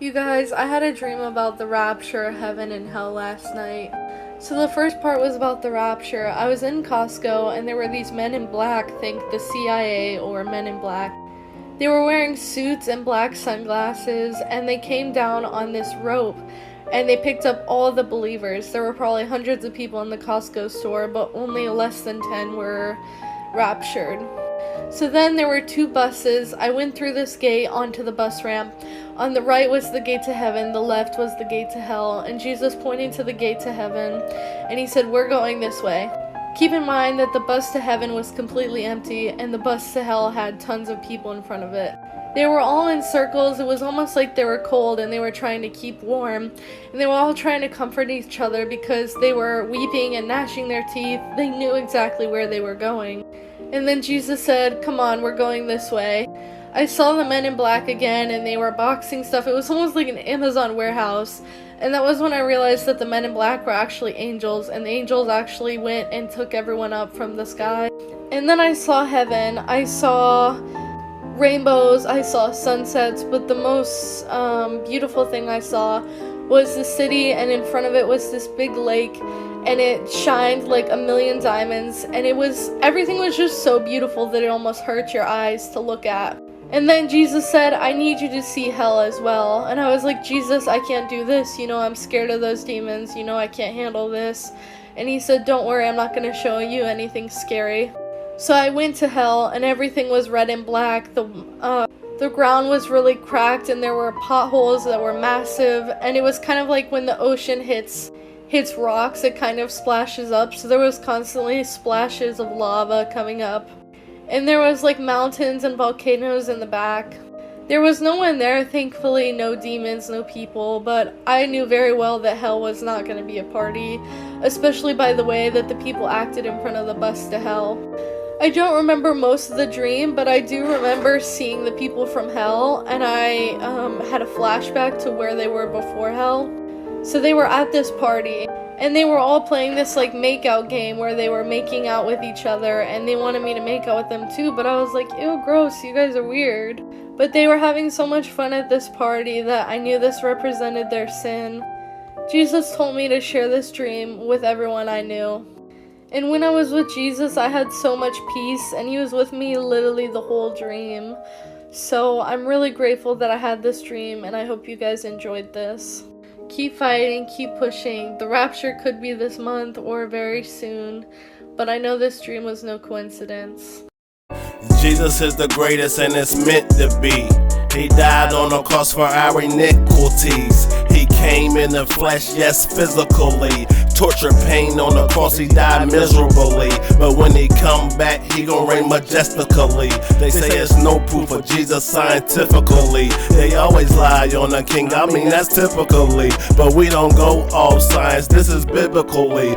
You guys, I had a dream about the rapture, heaven and hell last night. So the first part was about the rapture. I was in Costco and there were these men in black, think the CIA or Men in Black. They were wearing suits and black sunglasses, and they came down on this rope and they picked up all the believers. There were probably hundreds of people in the Costco store, but only less than 10 were raptured. So then there were two buses. I went through this gate onto the bus ramp. On the right was the gate to heaven, the left was the gate to hell, and Jesus pointed to the gate to heaven, and he said, "We're going this way." Keep in mind that the bus to heaven was completely empty, and the bus to hell had tons of people in front of it. They were all in circles. It was almost like they were cold and they were trying to keep warm, and they were all trying to comfort each other because they were weeping and gnashing their teeth. They knew exactly where they were going. And then Jesus said, "Come on, we're going this way." I saw the men in black again, and they were boxing stuff. It was almost like an Amazon warehouse. And that was when I realized that the men in black were actually angels, and the angels actually went and took everyone up from the sky. And then I saw heaven. I saw rainbows, I saw sunsets, but the most beautiful thing I saw was the city, and in front of it was this big lake, and it shined like a million diamonds, and everything was just so beautiful that it almost hurt your eyes to look at. And then Jesus said, "I need you to see hell as well." And I was like, "Jesus, I can't do this, I'm scared of those demons, I can't handle this." And he said, "Don't worry, I'm not going to show you anything scary." So I went to hell, and everything was red and black. The ground was really cracked, and there were potholes that were massive, and it was kind of like when the ocean hits rocks, it kind of splashes up. So there was constantly splashes of lava coming up, and there was like mountains and volcanoes in the back. There was no one there, thankfully, no demons, no people, but I knew very well that hell was not going to be a party, especially by the way that the people acted in front of the bus to hell. I don't remember most of the dream, but I do remember seeing the people from hell, and I had a flashback to where they were before hell. So they were at this party, and they were all playing this like make-out game where they were making out with each other, and they wanted me to make out with them too, but I was like, "Ew, gross, you guys are weird." But they were having so much fun at this party that I knew this represented their sin. Jesus told me to share this dream with everyone I knew. And when I was with Jesus, I had so much peace, and he was with me literally the whole dream. So I'm really grateful that I had this dream, and I hope you guys enjoyed this. Keep fighting, keep pushing. The rapture could be this month or very soon, but I know this dream was no coincidence. Jesus is the greatest, and it's meant to be. He died on the cross for our iniquities. He came in the flesh, yes, physically. Torture, pain on the cross, he died miserably. But when he come back, he gon' reign majestically. They say it's no proof of Jesus scientifically. They always lie on the king, that's typically. But we don't go off science, this is biblically.